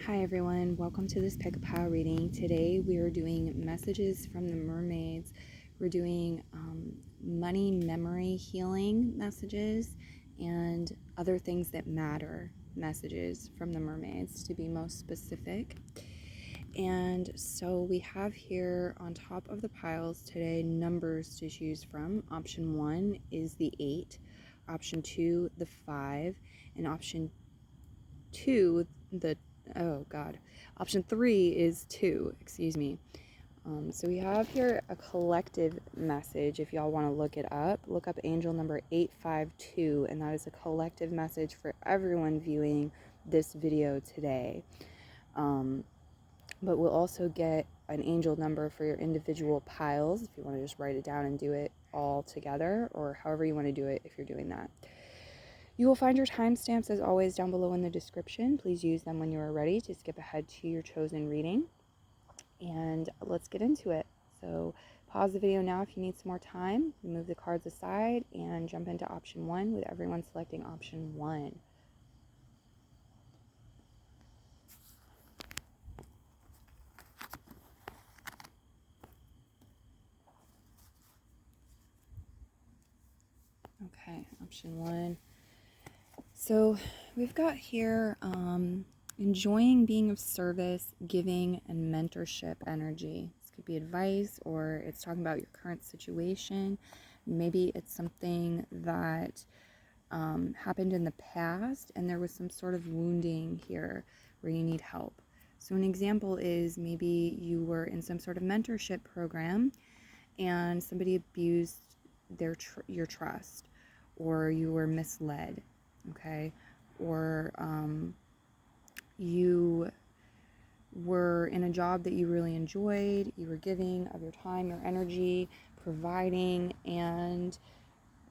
Hi everyone, welcome to this Pick a Pile reading. Today we are doing messages from the mermaids. We're doing money memory healing messages and other things that matter messages from the mermaids, to be most specific. And so we have here on top of the piles today numbers to choose from. Option 1 is the 8, option 2 the 5, and option 2 the option 3 is 2, excuse me. So we have here a collective message. If y'all want to look up angel number 852, and that is a collective message for everyone viewing this video today. But we'll also get an angel number for your individual piles if you want to just write it down and do it all together, or however you want to do it if you're doing that. You will find your timestamps as always down below in the description. Please use them when you are ready to skip ahead to your chosen reading. And let's get into it. So pause the video now if you need some more time. Move the cards aside and jump into option 1 with everyone selecting option 1. Okay, option 1. So we've got here enjoying being of service, giving, and mentorship energy. This could be advice, or it's talking about your current situation. Maybe it's something that happened in the past and there was some sort of wounding here where you need help. So an example is maybe you were in some sort of mentorship program and somebody abused your trust, or you were misled. Okay, or you were in a job that you really enjoyed, you were giving of your time, your energy, providing, and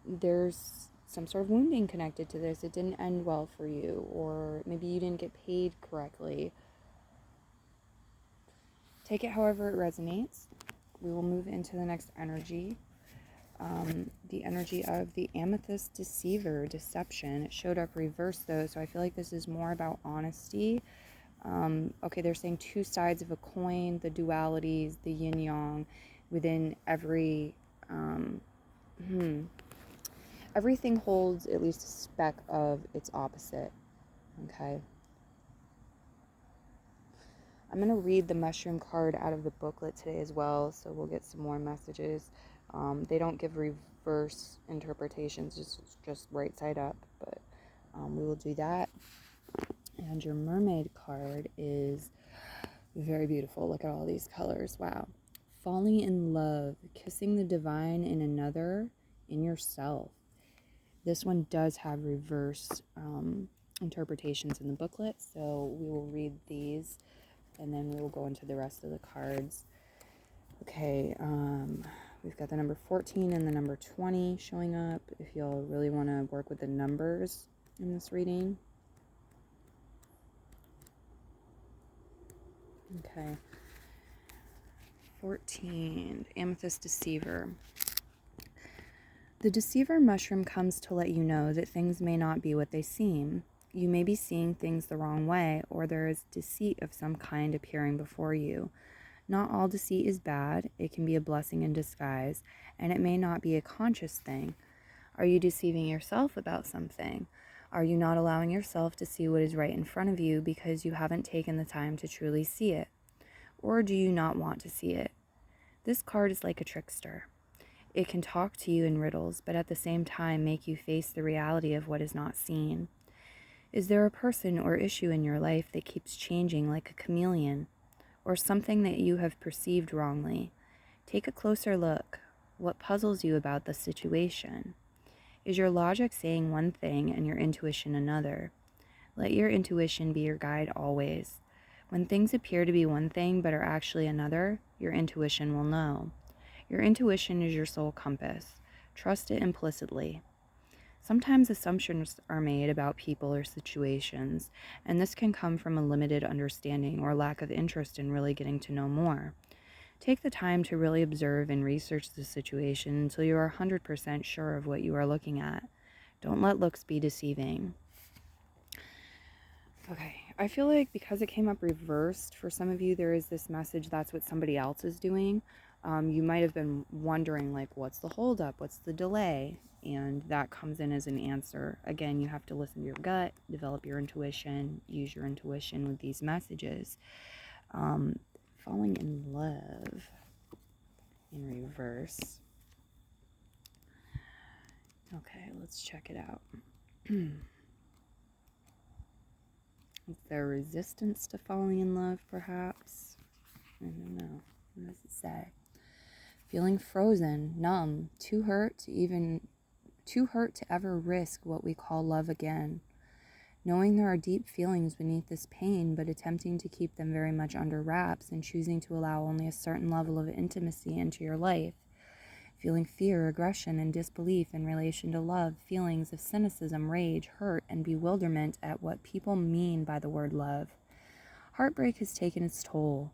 there's some sort of wounding connected to this. It didn't end well for you, or maybe you didn't get paid correctly. Take it however it resonates. We will move into the next energy. The energy of the amethyst deceiver, deception. It showed up reversed though, so I feel like this is more about honesty. Okay, they're saying two sides of a coin, the dualities, the yin yang within every everything holds at least a speck of its opposite. Okay, I'm going to read the mushroom card out of the booklet today as well, so we'll get some more messages. They don't give reverse interpretations, just right side up, but we will do that. And your mermaid card is very beautiful. Look at all these colors. Wow. Falling in love, kissing the divine in another, in yourself. This one does have reverse interpretations in the booklet, so we will read these and then we will go into the rest of the cards. Okay, we've got the number 14 and the number 20 showing up if y'all really want to work with the numbers in this reading. Okay, 14, amethyst deceiver. The deceiver mushroom comes to let you know that things may not be what they seem. You may be seeing things the wrong way, or there is deceit of some kind appearing before you. Not all deceit is bad. It can be a blessing in disguise, and it may not be a conscious thing. Are you deceiving yourself about something? Are you not allowing yourself to see what is right in front of you because you haven't taken the time to truly see it? Or do you not want to see it? This card is like a trickster. It can talk to you in riddles, but at the same time make you face the reality of what is not seen. Is there a person or issue in your life that keeps changing like a chameleon? Or something that you have perceived wrongly? Take a closer look. What puzzles you about the situation? Is your logic saying one thing and your intuition another? Let your intuition be your guide always. When things appear to be one thing but are actually another, your intuition will know. Your intuition is your soul compass. Trust it implicitly. Sometimes assumptions are made about people or situations, and this can come from a limited understanding or lack of interest in really getting to know more. Take the time to really observe and research the situation until you are 100% sure of what you are looking at. Don't let looks be deceiving. Okay, I feel like because it came up reversed, for some of you, there is this message that's what somebody else is doing. You might have been wondering, like, what's the holdup? What's the delay? And that comes in as an answer. Again, you have to listen to your gut, develop your intuition, use your intuition with these messages. Falling in love in reverse. Okay, let's check it out. Is there resistance to falling in love, perhaps? I don't know. What does it say? Feeling frozen, numb, too hurt to ever risk what we call love again. Knowing there are deep feelings beneath this pain, but attempting to keep them very much under wraps and choosing to allow only a certain level of intimacy into your life. Feeling fear, aggression, and disbelief in relation to love, feelings of cynicism, rage, hurt, and bewilderment at what people mean by the word love. Heartbreak has taken its toll.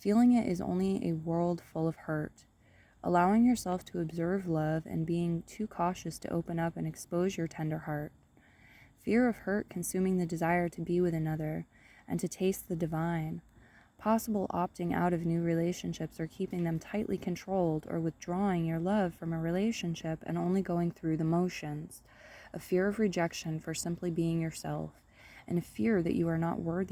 Feeling it is only a world full of hurt. Allowing yourself to observe love and being too cautious to open up and expose your tender heart. Fear of hurt consuming the desire to be with another and to taste the divine. Possible opting out of new relationships or keeping them tightly controlled, or withdrawing your love from a relationship and only going through the motions. A fear of rejection for simply being yourself, and a fear that you are not worth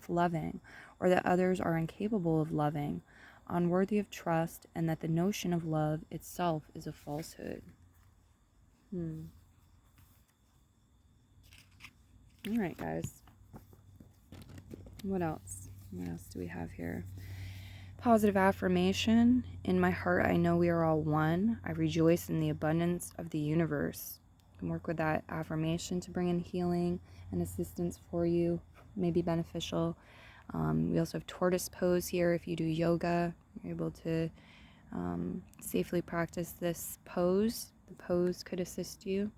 loving, or that others are incapable of loving, unworthy of trust, and that the notion of love itself is a falsehood. All right, guys. What else? What else do we have here? Positive affirmation. In my heart, I know we are all one. I rejoice in the abundance of the universe. You can work with that affirmation to bring in healing and assistance for you. May be beneficial. We also have tortoise pose here. If you do yoga, you're able to safely practice this pose. The pose could assist you.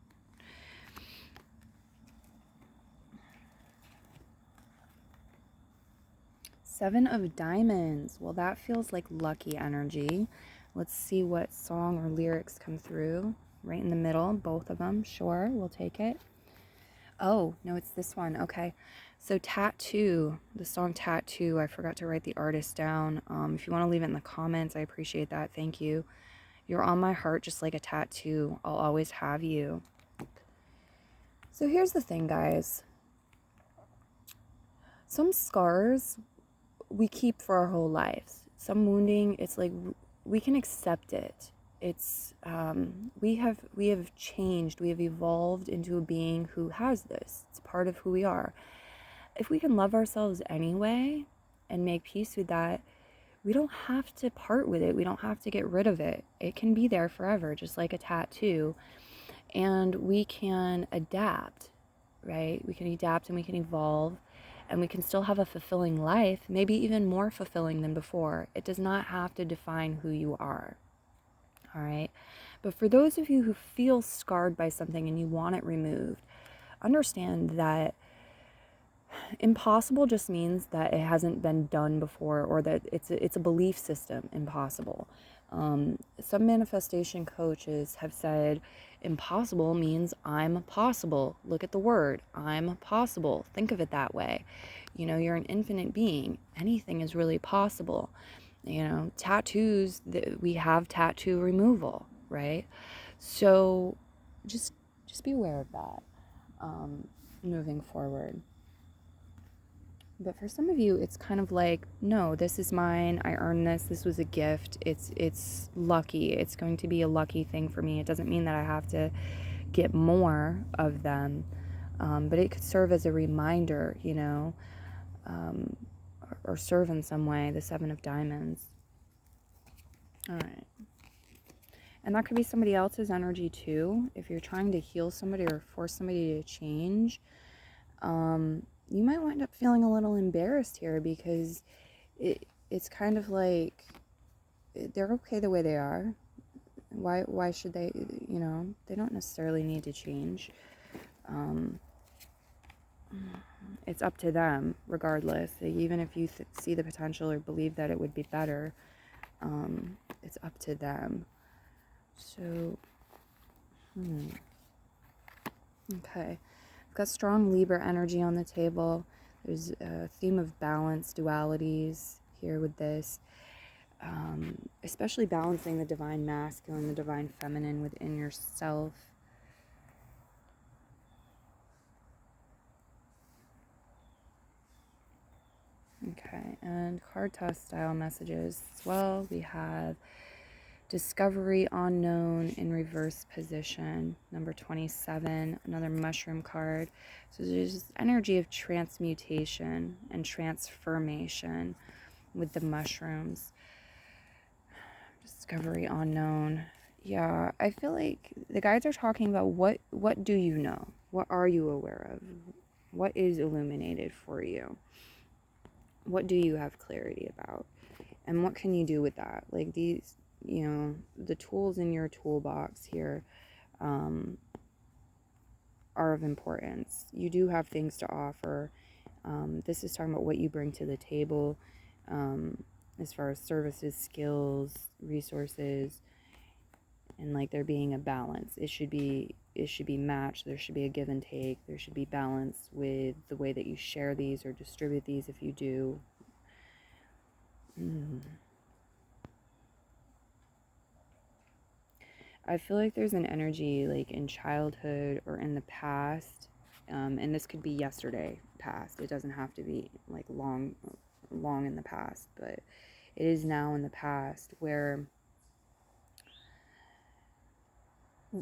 Seven of Diamonds. Well, that feels like lucky energy. Let's see what song or lyrics come through. Right in the middle, both of them. Sure, we'll take it. Oh, no, it's this one. Okay. So Tattoo, the song Tattoo, I forgot to write the artist down. If you want to leave it in the comments, I appreciate that. Thank you. You're on my heart just like a tattoo. I'll always have you. So here's the thing, guys. Some scars we keep for our whole lives. Some wounding, it's like we can accept it. It's we have changed, we have evolved into a being who has this. It's part of who we are. If we can love ourselves anyway and make peace with that, we don't have to part with it. We don't have to get rid of it. It can be there forever, just like a tattoo. And we can adapt, right? We can adapt and we can evolve. And we can still have a fulfilling life, maybe even more fulfilling than before. It does not have to define who you are, all right? But for those of you who feel scarred by something and you want it removed, understand that impossible just means that it hasn't been done before, or that it's a belief system, impossible. Some manifestation coaches have said impossible means I'm possible. Look at the word, I'm possible. Think of it that way. You know, you're an infinite being. Anything is really possible. You know, tattoos, we have tattoo removal, right? So just be aware of that moving forward. But for some of you, it's kind of like, no, this is mine. I earned this. This was a gift. It's lucky. It's going to be a lucky thing for me. It doesn't mean that I have to get more of them. But it could serve as a reminder, you know, or serve in some way, the Seven of Diamonds. All right. And that could be somebody else's energy too. If you're trying to heal somebody or force somebody to change, you might wind up feeling a little embarrassed here, because it's kind of like they're okay the way they are. Why should they, you know, they don't necessarily need to change. It's up to them regardless. Even if you see the potential or believe that it would be better, it's up to them. So, okay. got strong Libra energy on the table. There's a theme of balance, dualities here with this. Especially balancing the divine masculine, the divine feminine within yourself. Okay, and card toss style messages as well. We have Discovery Unknown in reverse position, number 27, another mushroom card. So there's this energy of transmutation and transformation with the mushrooms. Discovery Unknown. Yeah, I feel like the guides are talking about what do you know? What are you aware of? What is illuminated for you? What do you have clarity about? And what can you do with that? Like these, you know, the tools in your toolbox here are of importance. You do have things to offer. This is talking about what you bring to the table as far as services, skills, resources, and like there being a balance. It should be matched. There should be a give and take. There should be balance with the way that you share these or distribute these if you do. I feel like there's an energy like in childhood or in the past, and this could be yesterday past. It doesn't have to be like long in the past, but it is now in the past where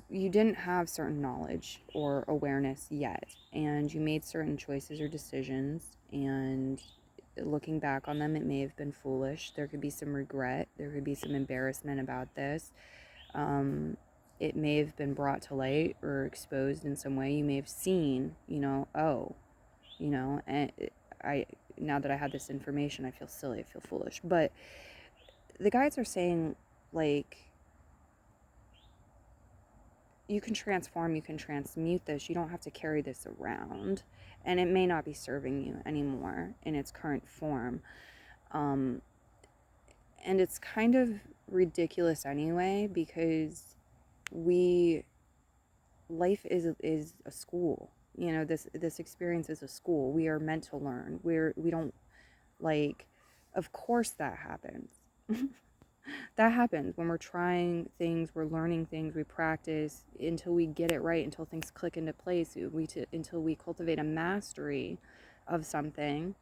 you didn't have certain knowledge or awareness yet, and you made certain choices or decisions, and looking back on them, it may have been foolish. There could be some regret. There could be some embarrassment about this. It may have been brought to light or exposed in some way. You may have seen, and now that I had this information, I feel silly, I feel foolish. But the guides are saying, like, you can transform, you can transmute this. You don't have to carry this around. And it may not be serving you anymore in its current form. And it's kind of ridiculous anyway, because life is a school. This experience is a school. We are meant to learn. We don't, like, of course that happens. That happens when we're trying things, we're learning things, we practice until we get it right, until things click into place, until we cultivate a mastery of something.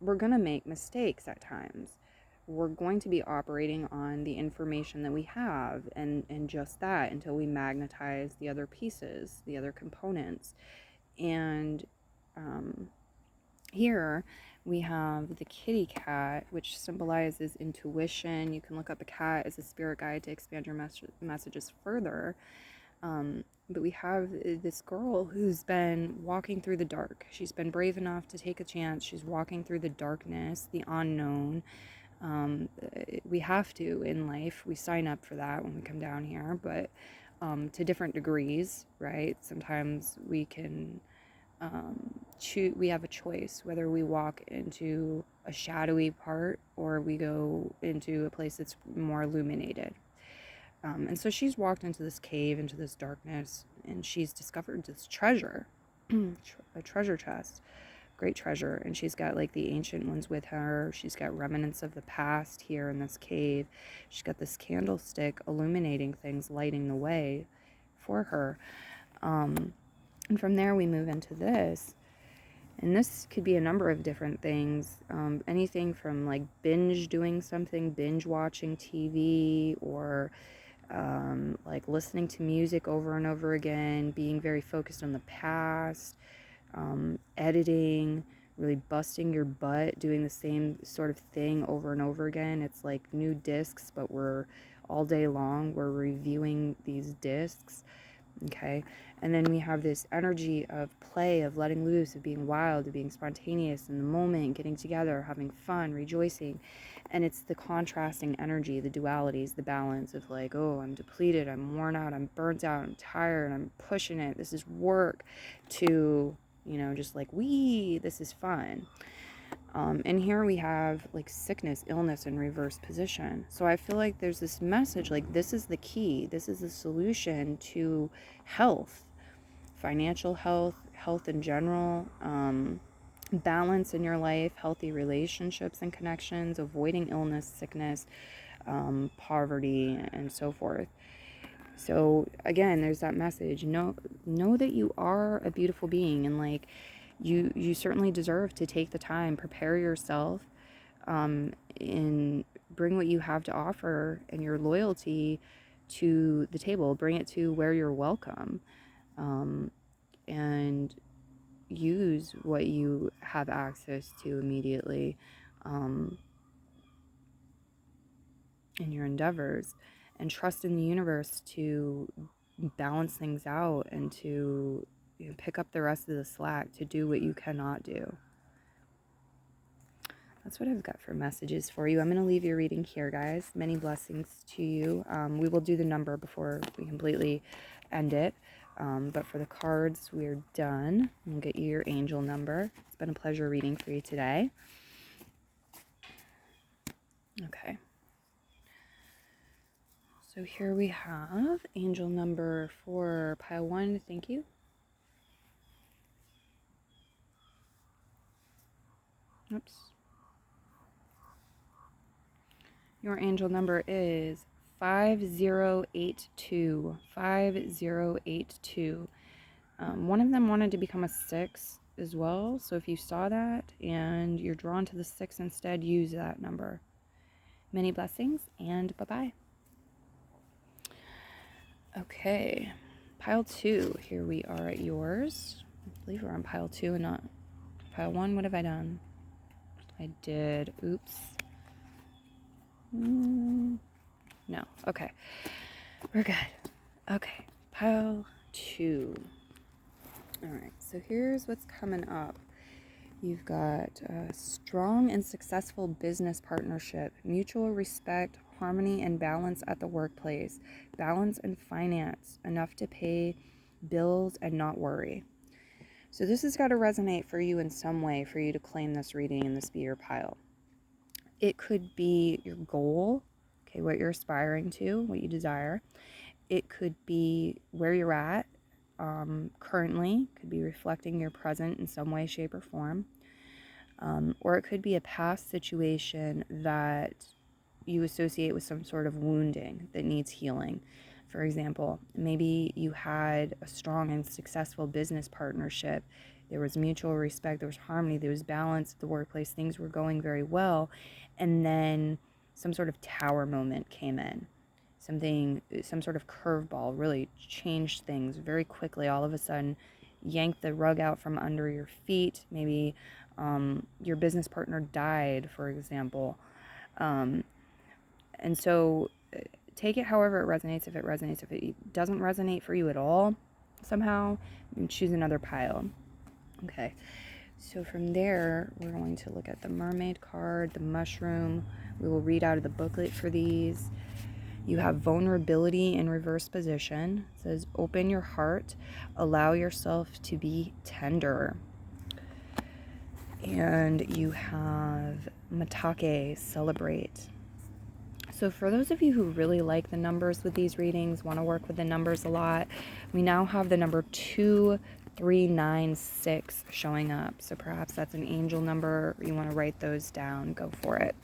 We're going to make mistakes at times. We're going to be operating on the information that we have, and just that, until we magnetize the other pieces, the other components. And here we have the kitty cat, which symbolizes intuition. You can look up a cat as a spirit guide to expand your messages further. But we have this girl who's been walking through the dark. She's been brave enough to take a chance. She's walking through the darkness, the unknown. We have to in life. We sign up for that when we come down here, but to different degrees, right? Sometimes we can we have a choice whether we walk into a shadowy part or we go into a place that's more illuminated. And so she's walked into this cave, into this darkness, and she's discovered this treasure, a treasure chest, great treasure. And she's got like the ancient ones with her. She's got remnants of the past here in this cave. She's got this candlestick illuminating things, lighting the way for her. And from there we move into this. And this could be a number of different things. Anything from like binge watching TV, or like listening to music over and over again, being very focused on the past, editing, really busting your butt, doing the same sort of thing over and over again. It's like new discs, but we're all day long, we're reviewing these discs. Okay, and then we have this energy of play, of letting loose, of being wild, of being spontaneous in the moment, getting together, having fun, rejoicing. And it's the contrasting energy, the dualities, the balance of like, oh, I'm depleted, I'm worn out, I'm burnt out, I'm tired, I'm pushing it, this is work, to, just like, this is fun. And here we have like sickness, illness in reverse position. So I feel like there's this message, like this is the key. This is the solution to health, financial health, health in general, balance in your life, healthy relationships and connections, avoiding illness, sickness, poverty, and so forth. So again, there's that message. Know that you are a beautiful being, and like you certainly deserve to take the time, prepare yourself, and bring what you have to offer and your loyalty to the table. Bring it to where you're welcome, and use what you have access to immediately in your endeavors, and trust in the universe to balance things out and to pick up the rest of the slack, to do what you cannot do. That's what I've got for messages for you. I'm going to leave your reading here, guys. Many blessings to you. We will do the number before we completely end it. But for the cards, we're done. We'll get you your angel number. It's been a pleasure reading for you today. Okay. So here we have angel number for pile 1. Thank you. Oops. Your angel number is 5082. 5082. One of them wanted to become a 6 as well. So if you saw that and you're drawn to the 6 instead, use that number. Many blessings and bye-bye. Okay, pile 2. Here we are at yours. I believe we're on pile 2 and not pile 1. What have I done? I did. Oops. No. Okay. We're good. Okay. Pile 2. All right. So here's what's coming up. You've got a strong and successful business partnership, mutual respect, harmony and balance at the workplace, balance and finance, enough to pay bills and not worry. So this has got to resonate for you in some way for you to claim this reading and this be your pile. It could be your goal, okay, what you're aspiring to, what you desire. It could be where you're at currently, could be reflecting your present in some way, shape, or form. Or it could be a past situation that you associate with some sort of wounding that needs healing. For example, maybe you had a strong and successful business partnership. There was mutual respect, there was harmony, there was balance at the workplace, things were going very well, and then some sort of tower moment came in. Some sort of curveball really changed things very quickly. All of a sudden, yanked the rug out from under your feet. Maybe your business partner died, for example. And so take it however it resonates. If it resonates, if it doesn't resonate for you at all, somehow, choose another pile. Okay. So from there, we're going to look at the mermaid card, the mushroom. We will read out of the booklet for these. You have vulnerability in reverse position. It says, open your heart, allow yourself to be tender. And you have Matake, celebrate. So for those of you who really like the numbers with these readings, want to work with the numbers a lot, we now have the number 2396 showing up. So perhaps that's an angel number. You want to write those down. Go for it.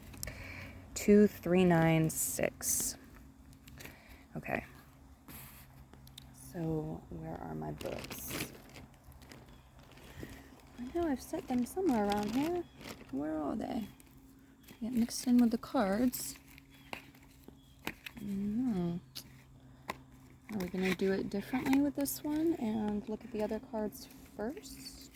2396. Okay. So where are my books? I know I've set them somewhere around here. Where are they? Get mixed in with the cards. Are we going to do it differently with this one and look at the other cards first?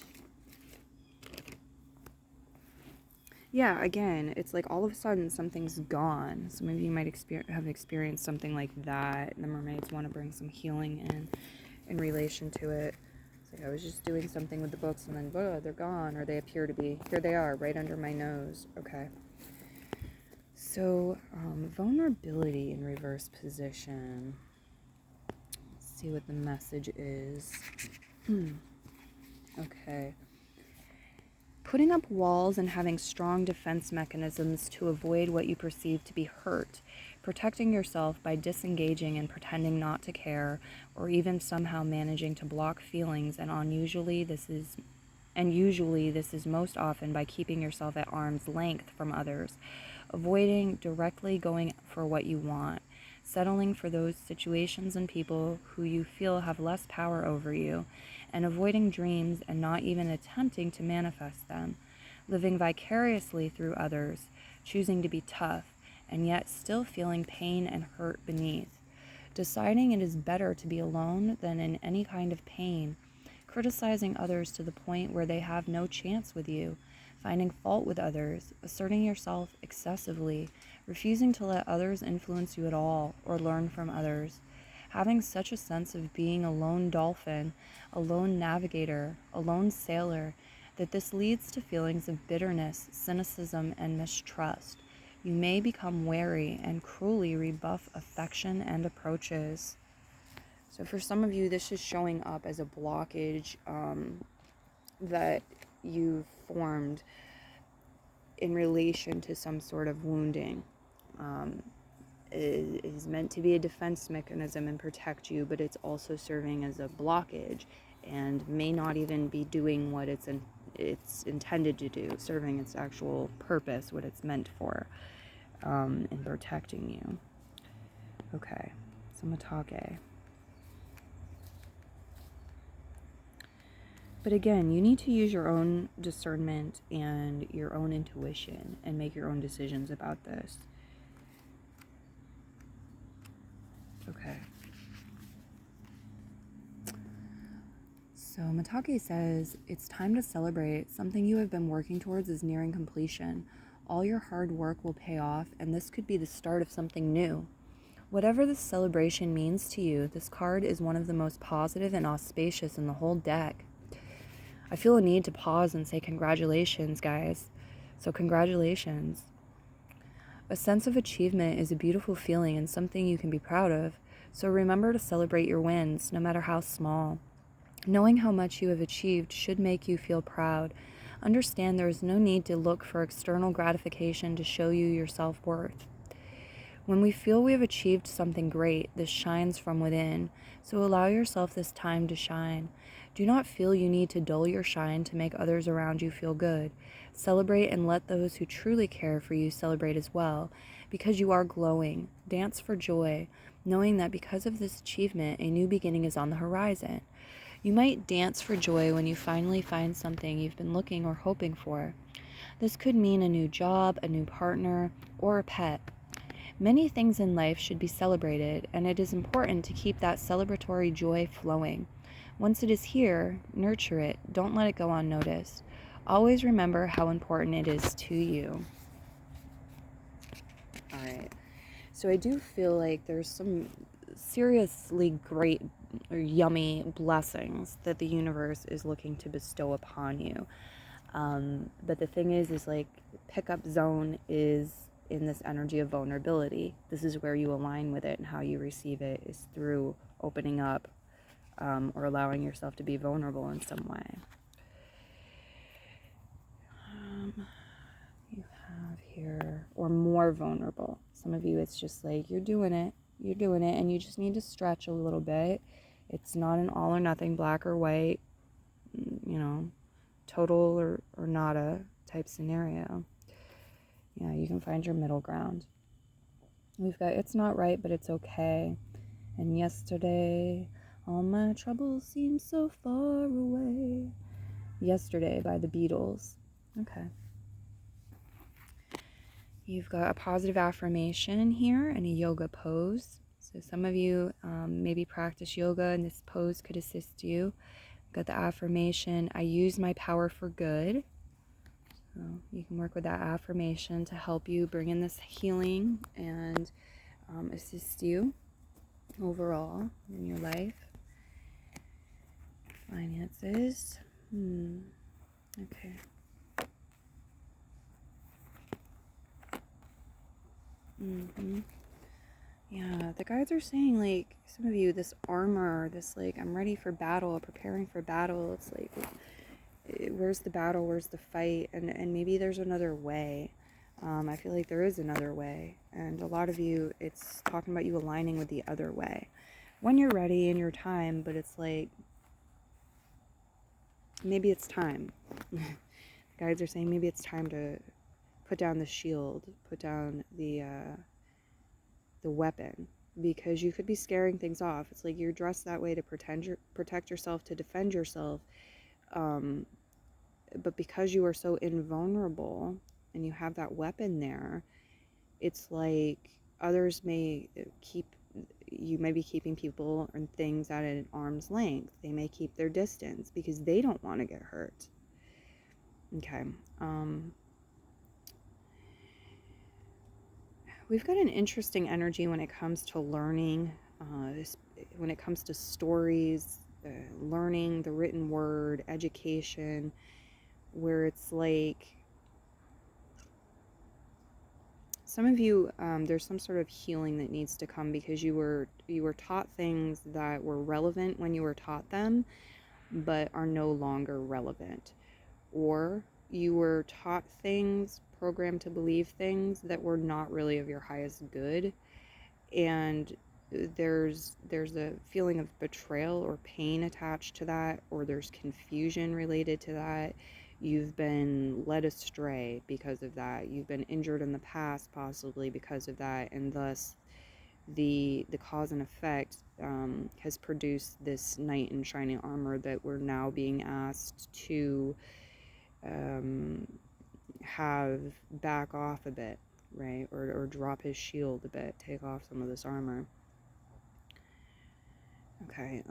Yeah, again, it's like all of a sudden something's gone. So maybe you might have experienced something like that. The mermaids want to bring some healing in relation to it. It's like I was just doing something with the books and then, whoa, they're gone, or they appear to be. Here they are, right under my nose. Okay. So, vulnerability in reverse position. Let's see what the message is. Okay. Putting up walls and having strong defense mechanisms to avoid what you perceive to be hurt. Protecting yourself by disengaging and pretending not to care, or even somehow managing to block feelings, and usually this is most often by keeping yourself at arm's length from others, avoiding directly going for what you want, settling for those situations and people who you feel have less power over you, and avoiding dreams and not even attempting to manifest them, living vicariously through others, choosing to be tough, and yet still feeling pain and hurt beneath, deciding it is better to be alone than in any kind of pain, criticizing others to the point where they have no chance with you, finding fault with others, asserting yourself excessively, refusing to let others influence you at all or learn from others, having such a sense of being a lone dolphin, a lone navigator, a lone sailor, that this leads to feelings of bitterness, cynicism, and mistrust. You may become wary and cruelly rebuff affection and approaches. So for some of you, this is showing up as a blockage that you've formed in relation to some sort of wounding. It is meant to be a defense mechanism and protect you, but it's also serving as a blockage and may not even be doing what it's intended to do, serving its actual purpose, what it's meant for, in protecting you. Okay, so Matake. But again, you need to use your own discernment and your own intuition and make your own decisions about this. Okay. So Matake says, it's time to celebrate. Something you have been working towards is nearing completion. All your hard work will pay off, and this could be the start of something new. Whatever this celebration means to you, this card is one of the most positive and auspicious in the whole deck. I feel a need to pause and say congratulations, guys. So congratulations. A sense of achievement is a beautiful feeling and something you can be proud of. So remember to celebrate your wins, no matter how small. Knowing how much you have achieved should make you feel proud. Understand there is no need to look for external gratification to show you your self-worth. When we feel we have achieved something great, this shines from within. So allow yourself this time to shine. Do not feel you need to dull your shine to make others around you feel good. Celebrate and let those who truly care for you celebrate as well, because you are glowing. Dance for joy, knowing that because of this achievement, a new beginning is on the horizon. You might dance for joy when you finally find something you've been looking or hoping for. This could mean a new job, a new partner, or a pet. Many things in life should be celebrated, and it is important to keep that celebratory joy flowing. Once it is here, nurture it. Don't let it go unnoticed. Always remember how important it is to you. All right. So I do feel like there's some seriously great or yummy blessings that the universe is looking to bestow upon you. But the thing is like pickup zone is in this energy of vulnerability. This is where you align with it, and how you receive it is through opening up or allowing yourself to be vulnerable in some way. You have here, or more vulnerable. Some of you, it's just like you're doing it, and you just need to stretch a little bit. It's not an all or nothing, black or white, total or nada type scenario. Yeah, you can find your middle ground. We've got it's not right, but it's okay. And yesterday, all my troubles seem so far away. Yesterday by the Beatles. Okay. You've got a positive affirmation here and a yoga pose. So some of you maybe practice yoga, and this pose could assist you. Got the affirmation, I use my power for good. So you can work with that affirmation to help you bring in this healing and assist you overall in your life. Finances. Okay. Yeah, the guides are saying, like, some of you, this armor, this, like, I'm ready for battle, preparing for battle. It's like where's the battle, where's the fight, and maybe there's another way. I feel like there is another way, and a lot of you, it's talking about you aligning with the other way when you're ready in your time, but it's like, maybe it's time. The guides are saying maybe it's time to put down the shield, put down the weapon, because you could be scaring things off. It's like you're dressed that way to protect yourself, to defend yourself, but because you are so invulnerable and you have that weapon there, it's like others may you may be keeping people and things at an arm's length. They may keep their distance because they don't want to get hurt. Okay. We've got an interesting energy when it comes to learning, when it comes to stories, learning, the written word, education, where it's like, some of you, there's some sort of healing that needs to come because you were taught things that were relevant when you were taught them, but are no longer relevant. Or you were taught things, programmed to believe things that were not really of your highest good. And there's a feeling of betrayal or pain attached to that, or there's confusion related to that. You've been led astray because of that. You've been injured in the past possibly because of that, and thus the cause and effect has produced this knight in shining armor that we're now being asked to have back off a bit, right? Or drop his shield a bit, take off some of this armor. Okay,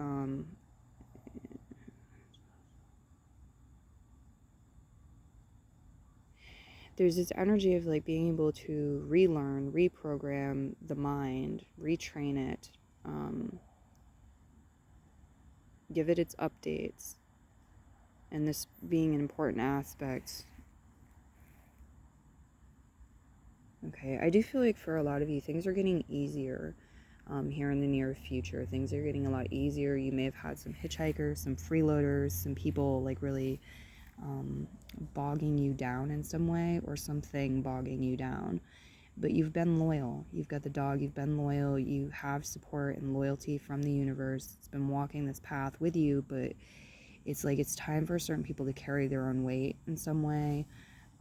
there's this energy of like being able to relearn, reprogram the mind, retrain it, give it its updates, and this being an important aspect. Okay, I do feel like for a lot of you, things are getting easier here in the near future. Things are getting a lot easier. You may have had some hitchhikers, some freeloaders, some people like really bogging you down in some way, or something bogging you down. But you've been loyal. You've got the dog, you've been loyal. You have support and loyalty from the universe. It's been walking this path with you, but it's like it's time for certain people to carry their own weight in some way.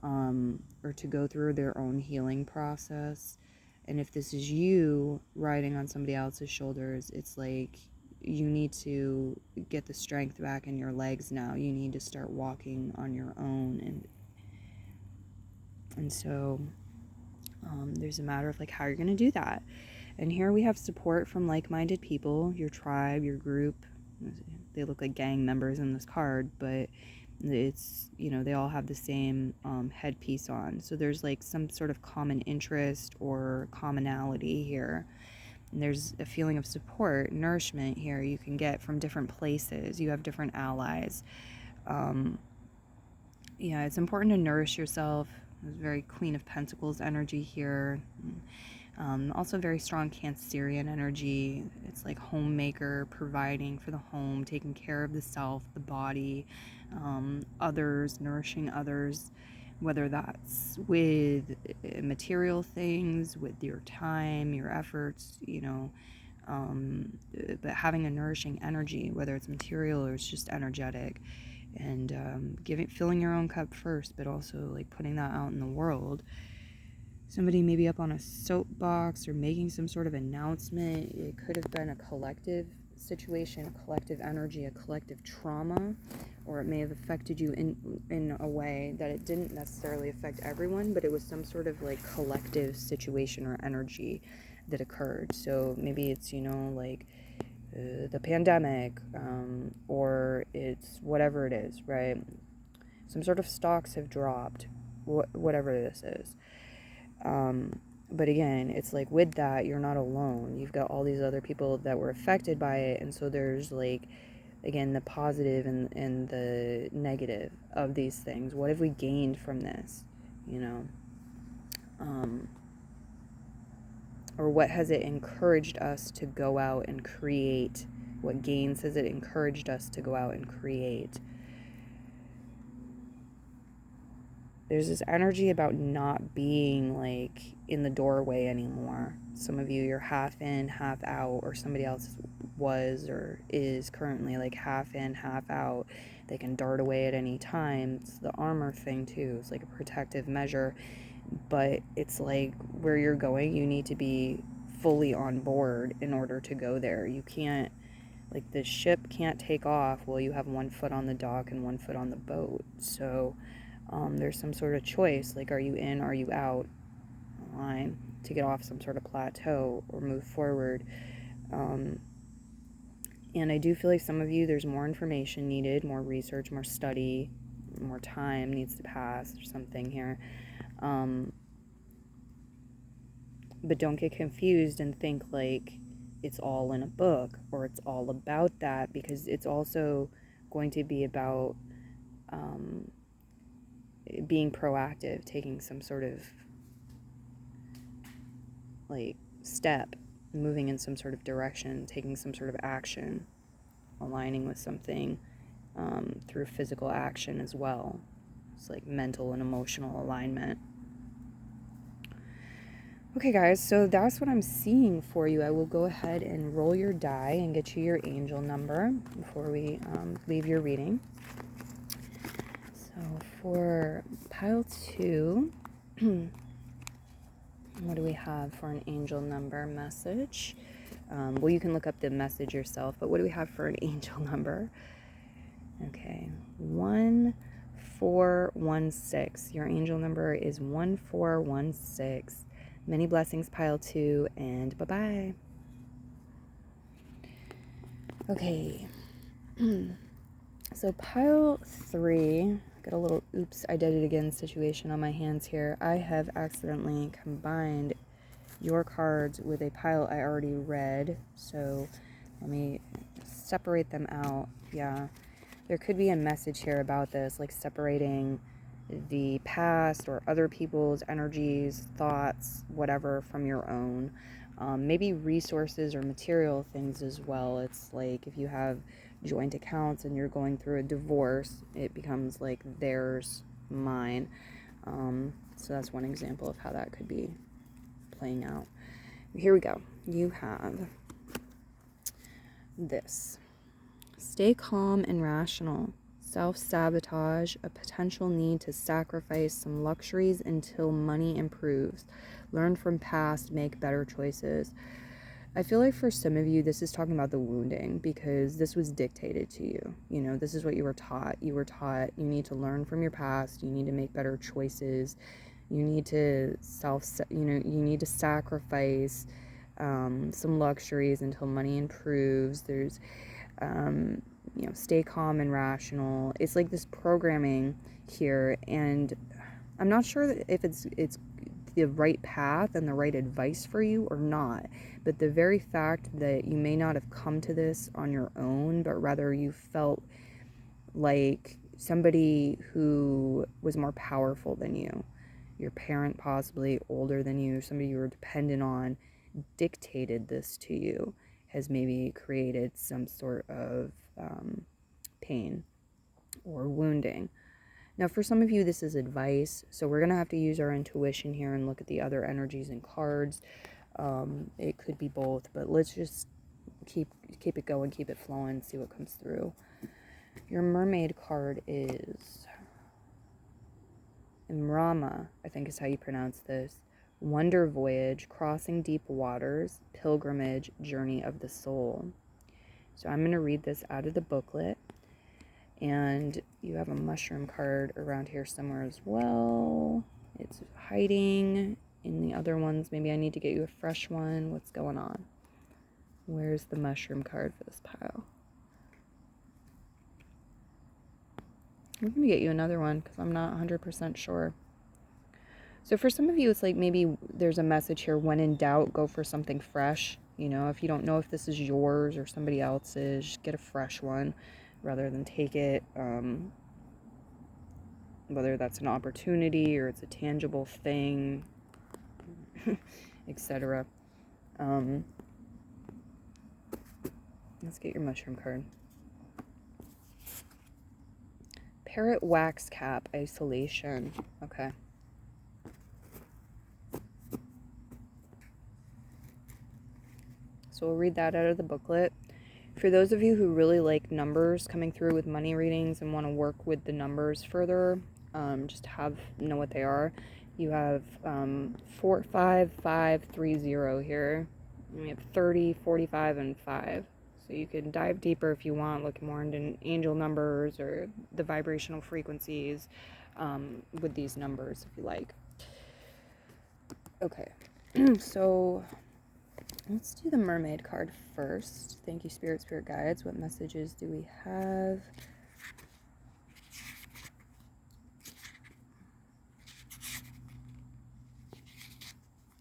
Or to go through their own healing process. And if this is you riding on somebody else's shoulders, it's like you need to get the strength back in your legs now. You need to start walking on your own. And so there's a matter of like how you're going to do that. And here we have support from like-minded people, your tribe, your group. They look like gang members in this card, but it's, they all have the same headpiece on. So there's like some sort of common interest or commonality here. And there's a feeling of support, nourishment here you can get from different places. You have different allies. It's important to nourish yourself. There's very Queen of Pentacles energy here. Also very strong Cancerian energy. It's like homemaker, providing for the home, taking care of the self, the body, others, nourishing others, whether that's with material things, with your time, your efforts, but having a nourishing energy, whether it's material or it's just energetic, and filling your own cup first, but also like putting that out in the world. Somebody maybe up on a soapbox or making some sort of announcement. It could have been a collective situation, a collective energy, a collective trauma, or it may have affected you in a way that it didn't necessarily affect everyone, but it was some sort of like collective situation or energy that occurred. So maybe it's, like the pandemic, or it's whatever it is, right? Some sort of stocks have dropped, whatever this is. But again, it's like with that, you're not alone. You've got all these other people that were affected by it. And so there's like, again, the positive and the negative of these things. What have we gained from this? Or what has it encouraged us to go out and create? What gains has it encouraged us to go out and create? There's this energy about not being like in the doorway anymore. Some of you, you're half in, half out, or somebody else was or is currently like half in, half out. They can dart away at any time. It's the armor thing too. It's like a protective measure, but it's like where you're going, you need to be fully on board in order to go there. You can't, like, the ship can't take off while you have one foot on the dock and one foot on the boat. So there's some sort of choice, like, are you in, are you out line to get off some sort of plateau or move forward. And I do feel like some of you, there's more information needed, more research, more study, more time needs to pass or something here. But don't get confused and think like it's all in a book or it's all about that, because it's also going to be about being proactive, taking some sort of like step, moving in some sort of direction, taking some sort of action, aligning with something through physical action as well. It's like mental and emotional alignment. Okay, guys, so that's what I'm seeing for you. I will go ahead and roll your die and get you your angel number before we leave your reading. So for pile 2, what do we have for an angel number message? Well, you can look up the message yourself, but what do we have for an angel number? Okay, 1416. Your angel number is 1416. Many blessings, pile 2, and bye-bye. Okay. So pile 3, got a little oops, I did it again situation on my hands here. I have accidentally combined your cards with a pile I already read. So let me separate them out. Yeah. There could be a message here about this, like separating the past or other people's energies, thoughts, whatever, from your own. Maybe resources or material things as well. It's like if you have joint accounts and you're going through a divorce, it becomes like theirs, mine. So that's one example of how that could be playing out. Here we go. You have this. Stay calm and rational. Self-sabotage, a potential need to sacrifice some luxuries until money improves. Learn from past, make better choices. I feel like for some of you, this is talking about the wounding, because this was dictated to you. You know, this is what you were taught. You were taught you need to learn from your past. You need to make better choices. You need to you need to sacrifice some luxuries until money improves. There's stay calm and rational. It's like this programming here, and I'm not sure if it's the right path and the right advice for you or not, but the very fact that you may not have come to this on your own, but rather you felt like somebody who was more powerful than you, your parent possibly older than you, somebody you were dependent on, dictated this to you, has maybe created some sort of pain or wounding. Now, for some of you, this is advice, so we're going to have to use our intuition here and look at the other energies and cards. It could be both, but let's just keep it going, keep it flowing, see what comes through. Your mermaid card is Imrama, I think is how you pronounce this. Wonder voyage, crossing deep waters, pilgrimage, journey of the soul. So I'm going to read this out of the booklet. And you have a mushroom card around here somewhere as well. It's hiding in the other ones. Maybe I need to get you a fresh one. What's going on? Where's the mushroom card for this pile? I'm going to get you another one because I'm not 100% sure. So for some of you, it's like maybe there's a message here. When in doubt, go for something fresh. You know, if you don't know if this is yours or somebody else's, just get a fresh one rather than take it, whether that's an opportunity or it's a tangible thing, etc. Let's get your mushroom card. Parrot wax cap isolation. Okay. So we'll read that out of the booklet. For those of you who really like numbers coming through with money readings and want to work with the numbers further, just know what they are. You have 4, 5, 5, 3, 0 here. And we have 30, 45, and 5. So you can dive deeper if you want, look more into angel numbers or the vibrational frequencies with these numbers if you like. Okay, so let's do the mermaid card first. Thank you, Spirit Guides. What messages do we have?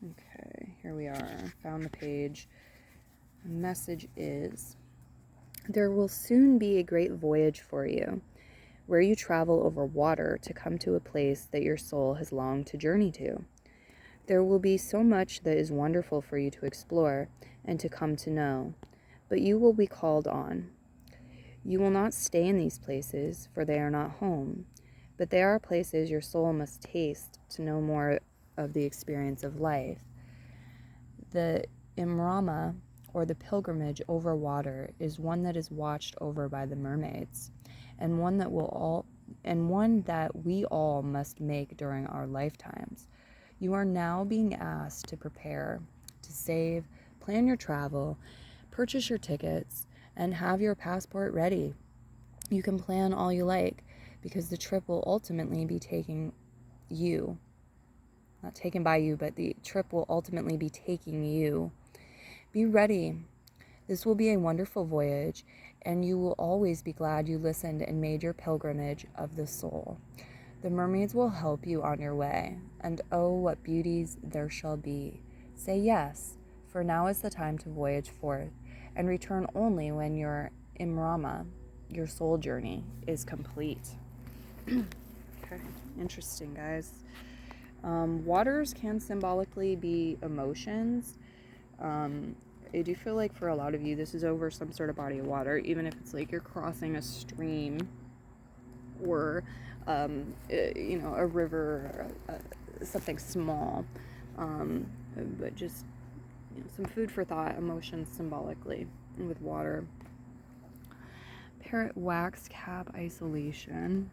Okay, here we are. Found the page. The message is, there will soon be a great voyage for you, where you travel over water to come to a place that your soul has longed to journey to. There will be so much that is wonderful for you to explore and to come to know, but you will be called on. You will not stay in these places, for they are not home, but they are places your soul must taste to know more of the experience of life. The Imrama, or the pilgrimage over water, is one that is watched over by the mermaids, and one that we all must make during our lifetimes. You are now being asked to prepare, to save, plan your travel, purchase your tickets, and have your passport ready. You can plan all you like, because the trip will ultimately be taking you. Not taken by you, but the trip will ultimately be taking you. Be ready. This will be a wonderful voyage, and you will always be glad you listened and made your pilgrimage of the soul. The mermaids will help you on your way, and oh, what beauties there shall be. Say yes, for now is the time to voyage forth, and return only when your Imrama, your soul journey, is complete. Okay, interesting, guys. Waters can symbolically be emotions. I do feel like for a lot of you, this is over some sort of body of water, even if it's like you're crossing a stream or a river, or something small, but just some food for thought, emotions symbolically with water. Parrot wax cap isolation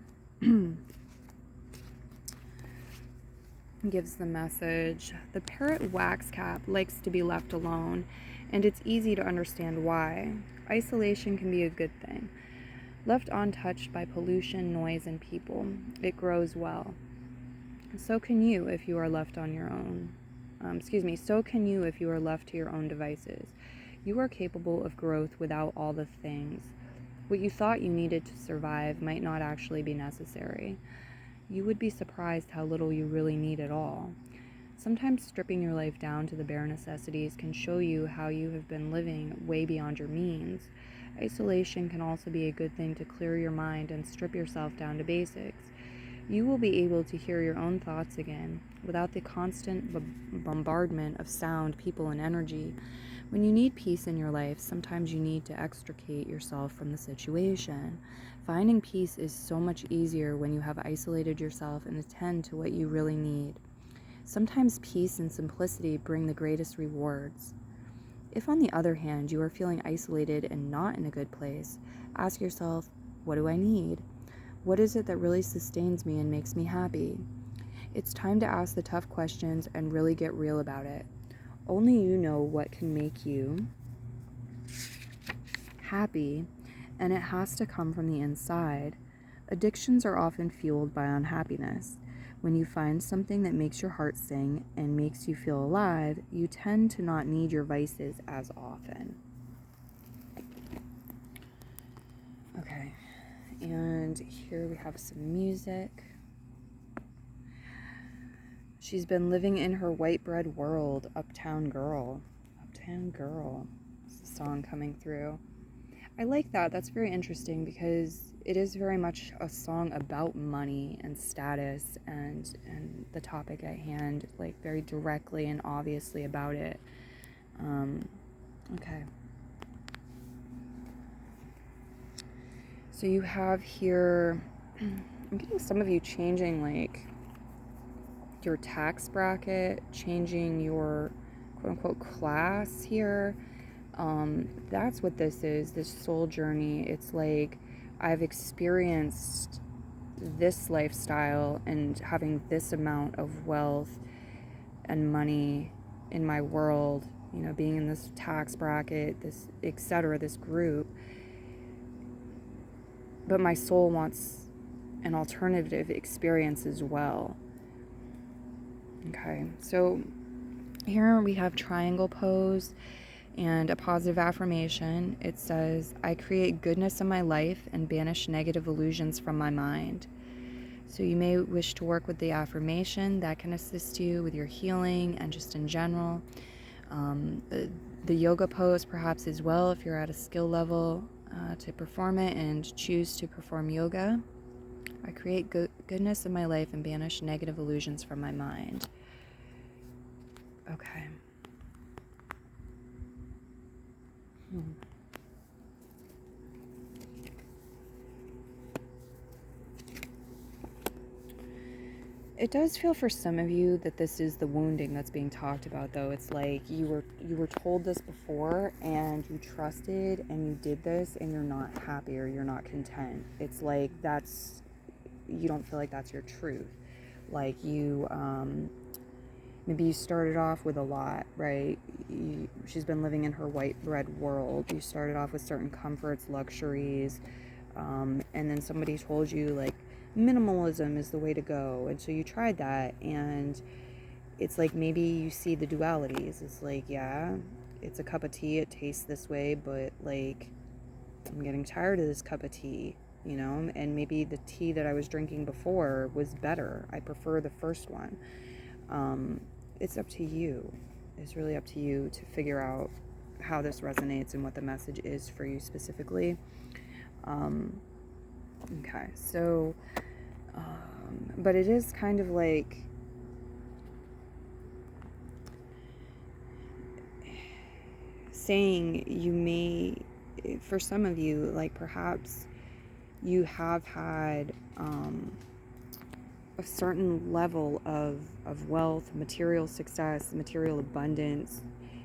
gives the message, the parrot wax cap likes to be left alone, and it's easy to understand why. Isolation can be a good thing. Left untouched by pollution, noise, and people, it grows well. So can you if you are left on your own. So can you if you are left to your own devices. You are capable of growth without all the things. What you thought you needed to survive might not actually be necessary. You would be surprised how little you really need at all. Sometimes stripping your life down to the bare necessities can show you how you have been living way beyond your means. Isolation can also be a good thing to clear your mind and strip yourself down to basics. You will be able to hear your own thoughts again, without the constant bombardment of sound, people, and energy. When you need peace in your life, sometimes you need to extricate yourself from the situation. Finding peace is so much easier when you have isolated yourself and attend to what you really need. Sometimes peace and simplicity bring the greatest rewards. If, on the other hand, you are feeling isolated and not in a good place, ask yourself, what do I need? What is it that really sustains me and makes me happy? It's time to ask the tough questions and really get real about it. Only you know what can make you happy, and it has to come from the inside. Addictions are often fueled by unhappiness. When you find something that makes your heart sing and makes you feel alive, you tend to not need your vices as often. Okay, and here we have some music. She's been living in her white bread world, Uptown Girl. Uptown Girl. It's the song coming through. I like that. That's very interesting because it is very much a song about money and status and the topic at hand, like very directly and obviously about it. Okay. So you have here I'm getting some of you changing like your tax bracket, changing your quote unquote class here. That's what this is, this soul journey. It's like I've experienced this lifestyle and having this amount of wealth and money in my world, you know, being in this tax bracket, this etc., this group. But my soul wants an alternative experience as well. Okay, so here we have triangle pose and a positive affirmation. It says, I create goodness in my life and banish negative illusions from my mind. So you may wish to work with the affirmation that can assist you with your healing and just in general. The yoga pose perhaps as well, if you're at a skill level to perform it and choose to perform yoga. I create goodness in my life and banish negative illusions from my mind. Okay. It does feel for some of you that this is the wounding that's being talked about, though. It's like you were told this before and you trusted and you did this and you're not happy or you're not content. It's like you don't feel like that's your truth. Like maybe you started off with a lot, right? She's been living in her white bread world. You started off with certain comforts, luxuries, and then somebody told you like minimalism is the way to go, and so you tried that, and it's like maybe you see the dualities. It's like, yeah, it's a cup of tea, it tastes this way, but like I'm getting tired of this cup of tea, you know, and maybe the tea that I was drinking before was better. I prefer the first one. It's up to you. It's really up to you to figure out how this resonates and what the message is for you specifically. Okay, so, but it is kind of like saying you may, for some of you, like perhaps you have had a certain level of wealth, material success, material abundance,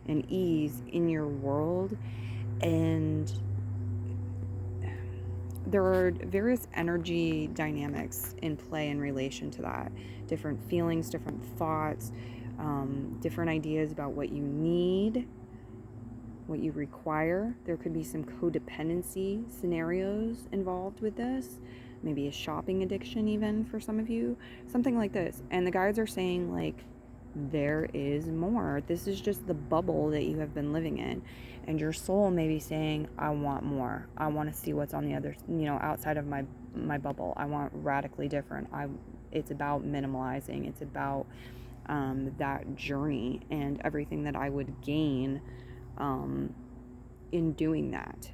and ease in your world, and there are various energy dynamics in play in relation to that. Different feelings, different thoughts, different ideas about what you need, what you require. There could be some codependency scenarios involved with this. Maybe a shopping addiction even for some of you. Something like this. And the guides are saying like, there is more. This is just the bubble that you have been living in. And your soul may be saying, I want more. I want to see what's on the other, outside of my bubble. I want radically different. It's about minimalizing. It's about that journey and everything that I would gain in doing that.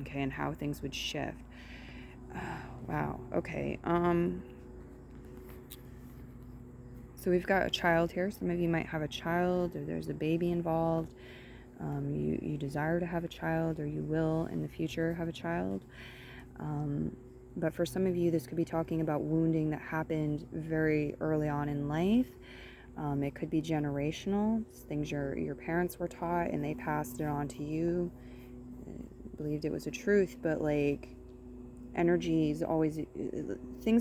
Okay, and how things would shift. Wow. Okay. So we've got a child here. Some of you might have a child, or there's a baby involved. You desire to have a child, or you will in the future have a child. But for some of you, this could be talking about wounding that happened very early on in life. It could be generational, things your parents were taught and they passed it on to you. Believed it was a truth, but like things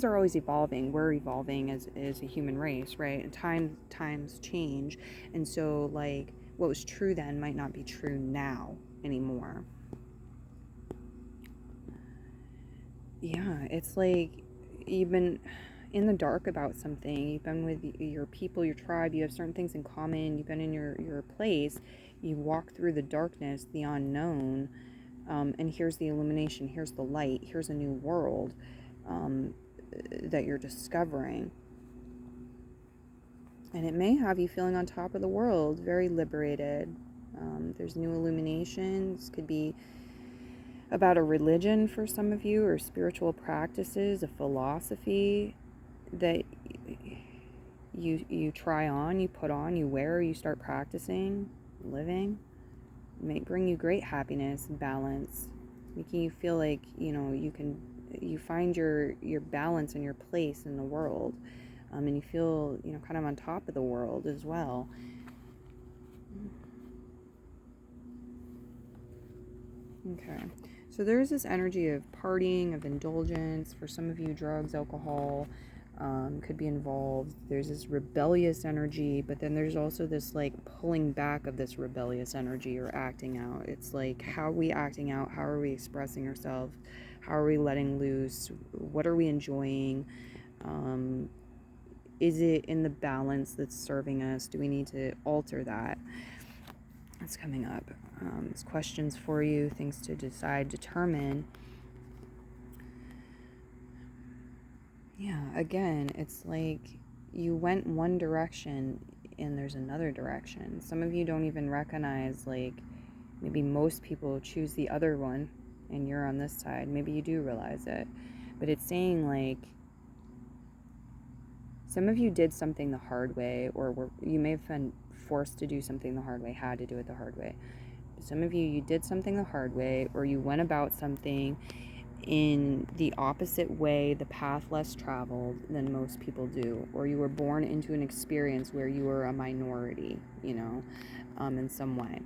are always evolving. We're evolving as a human race, right? And times change, and so like what was true then might not be true now anymore. Yeah, it's like you've been in the dark about something. You've been with your people, your tribe. You have certain things in common. You've been in your place. You walk through the darkness, the unknown, and here's the illumination. Here's the light. Here's a new world that you're discovering. And it may have you feeling on top of the world, very liberated. There's new illuminations. Could be about a religion for some of you, or spiritual practices, a philosophy that you try on, you put on, you wear, you start practicing, living. It may bring you great happiness, balance, making you feel like you can you find your balance and your place in the world, and you feel, you know, kind of on top of the world as well. Okay, so there's this energy of partying, of indulgence. For some of you, drugs, alcohol could be involved. There's this rebellious energy, but then there's also this like pulling back of this rebellious energy or acting out. It's like, how are we acting out? How are we expressing ourselves? How are we letting loose? What are we enjoying? Is it in the balance that's serving us? Do we need to alter that? That's coming up. It's questions for you, things to decide, determine. Yeah, again, it's like you went one direction and there's another direction. Some of you don't even recognize, like, maybe most people choose the other one and you're on this side. Maybe you do realize it. But it's saying, like, some of you did something the hard way, or you may have been forced to do something the hard way, had to do it the hard way. Some of you did something the hard way, or you went about something in the opposite way, the path less traveled than most people do, or you were born into an experience where you were a minority, you know, in some way.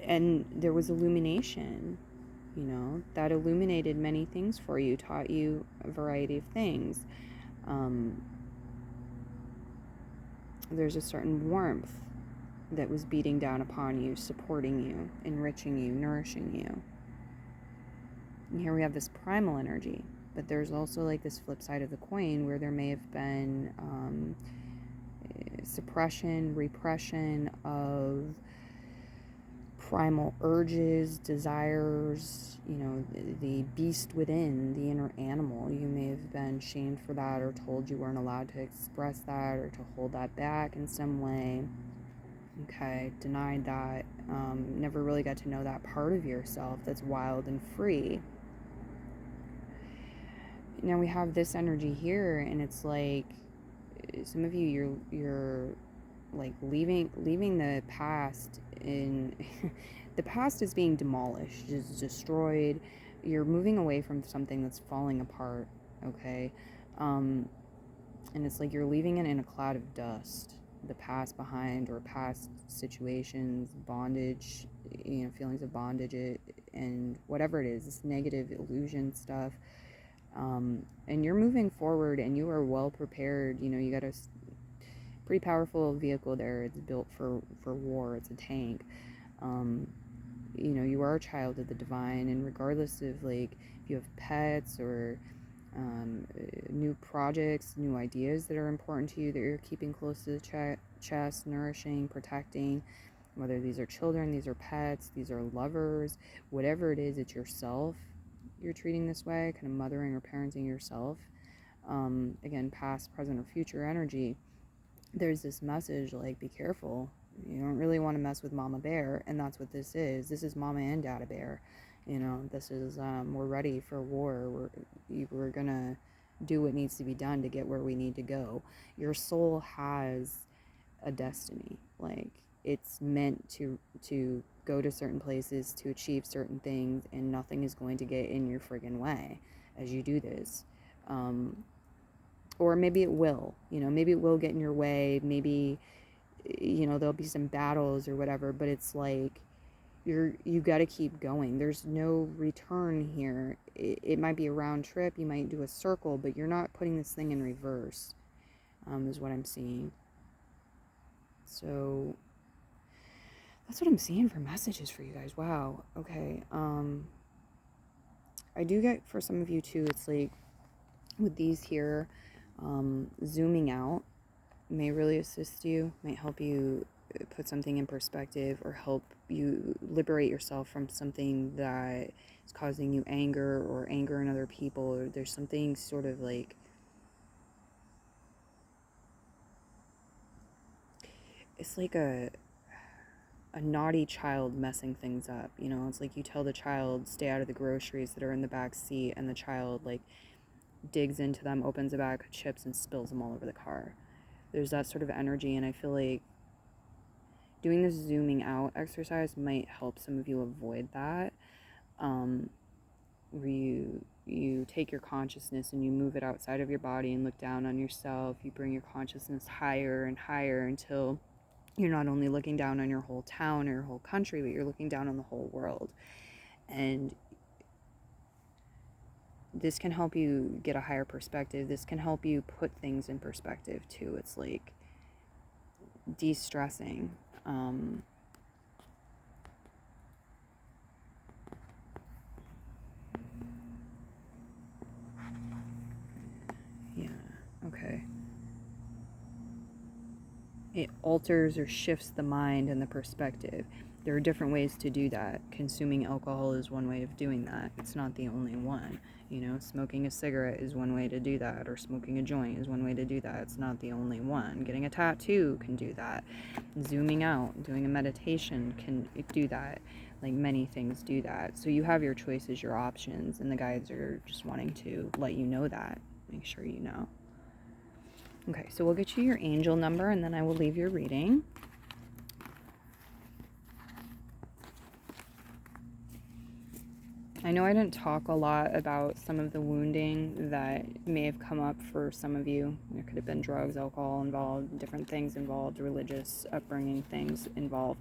And there was illumination, you know, that illuminated many things for you, taught you a variety of things. There's a certain warmth that was beating down upon you, supporting you, enriching you, nourishing you. And here we have this primal energy, but there's also like this flip side of the coin where there may have been suppression, repression of primal urges, desires, you know, the beast within, the inner animal. You may have been shamed for that, or told you weren't allowed to express that, or to hold that back in some way. Okay, denied that, never really got to know that part of yourself that's wild and free. Now we have this energy here, and it's like some of you, you're like leaving the past in the past is being demolished, is destroyed. You're moving away from something that's falling apart, okay? And it's like you're leaving it in a cloud of dust, the past behind, or past situations, bondage, you know, feelings of bondage, and whatever it is, this negative illusion stuff. And you're moving forward, and you are well prepared. You know, you got a pretty powerful vehicle there. It's built for war. It's a tank. You know, you are a child of the divine, and regardless of, like, if you have pets or new projects, new ideas that are important to you that you're keeping close to the chest, nourishing, protecting, whether these are children, these are pets, these are lovers, whatever it is, it's yourself you're treating this way, kind of mothering or parenting yourself. Again, past, present, or future energy. There's this message, like, be careful. You don't really want to mess with Mama Bear, and that's what this is. This is Mama and Dada Bear. You know, this is, we're ready for war. We're gonna do what needs to be done to get where we need to go. Your soul has a destiny. Like, it's meant to go to certain places, to achieve certain things, and nothing is going to get in your friggin' way as you do this. Or maybe it will, you know, maybe it will get in your way. Maybe, you know, there'll be some battles or whatever, but it's like, you got to keep going. There's no return here. It might be a round trip. You might do a circle, but you're not putting this thing in reverse, is what I'm seeing. So that's what I'm seeing for messages for you guys. Wow. Okay. I do get, for some of you too, it's like with these here, zooming out may really assist you, might help you put something in perspective, or help you liberate yourself from something that is causing you anger, or anger in other people, or there's something sort of like, it's like a naughty child messing things up, you know. It's like you tell the child, stay out of the groceries that are in the back seat, and the child, like, digs into them, opens a bag of chips, and spills them all over the car. There's that sort of energy, and I feel like doing this zooming out exercise might help some of you avoid that, where you you take your consciousness and you move it outside of your body and look down on yourself. You bring your consciousness higher and higher until you're not only looking down on your whole town or your whole country, but you're looking down on the whole world. And this can help you get a higher perspective. This can help you put things in perspective too. It's like de-stressing. Yeah, okay. It alters or shifts the mind and the perspective. There are different ways to do that. Consuming alcohol is one way of doing that. It's not the only one. You know, smoking a cigarette is one way to do that, or smoking a joint is one way to do that. It's not the only one. Getting a tattoo can do that. Zooming out, doing a meditation can do that. Like, many things do that. So you have your choices, your options, and the guides are just wanting to let you know that. Make sure you know. Okay, so we'll get you your angel number, and then I will leave your reading. I know I didn't talk a lot about some of the wounding that may have come up for some of you. There could have been drugs, alcohol involved, different things involved, religious upbringing things involved.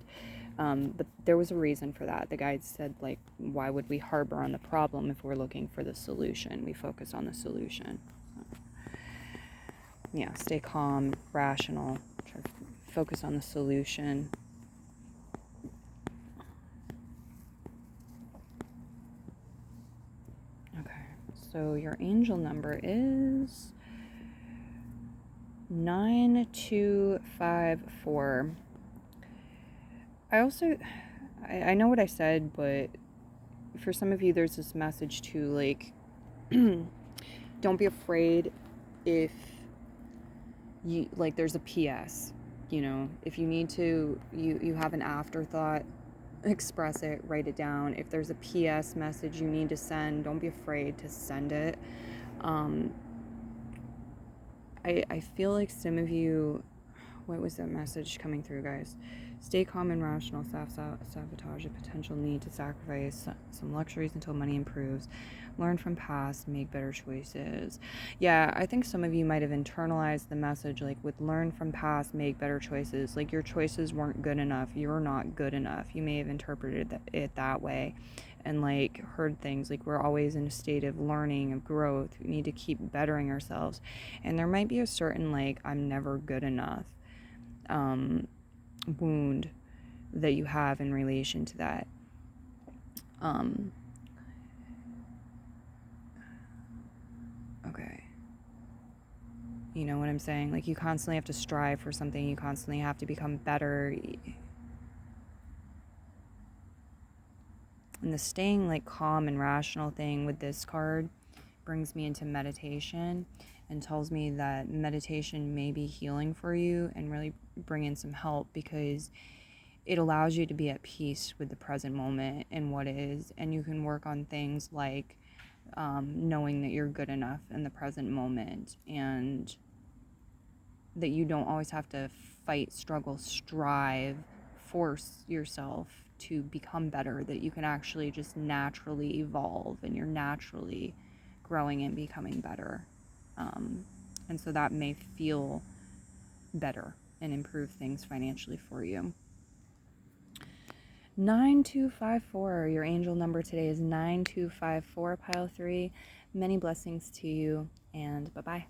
But there was a reason for that. The guides said, like, why would we harbor on the problem if we're looking for the solution? We focus on the solution. Yeah, stay calm, rational, try to focus on the solution. Okay, so your angel number is 9254. I know what I said, but for some of you, there's this message to, like, don't be afraid if you, like, there's a PS, you know, if you need to, you have an afterthought, express it, write it down. If there's a PS message you need to send, don't be afraid to send it. I feel like some of you, what was that message coming through, guys? Stay calm and rational, sabotage a potential need to sacrifice some luxuries until money improves. Learn from past, make better choices. Yeah, I think some of you might have internalized the message, like, with learn from past, make better choices. Like, your choices weren't good enough. You're not good enough. You may have interpreted it that way, and, like, heard things like, we're always in a state of learning, of growth. We need to keep bettering ourselves. And there might be a certain, like, I'm never good enough wound that you have in relation to that. Okay. You know what I'm saying? Like, you constantly have to strive for something. You constantly have to become better. And the staying, like, calm and rational thing with this card brings me into meditation and tells me that meditation may be healing for you and really bring in some help, because it allows you to be at peace with the present moment and what is, and you can work on things like knowing that you're good enough in the present moment, and that you don't always have to fight, struggle, strive, force yourself to become better, that you can actually just naturally evolve and you're naturally growing and becoming better. And so that may feel better and improve things financially for you. 9254, your angel number today is 9254, pile 3. Many blessings to you, and bye-bye.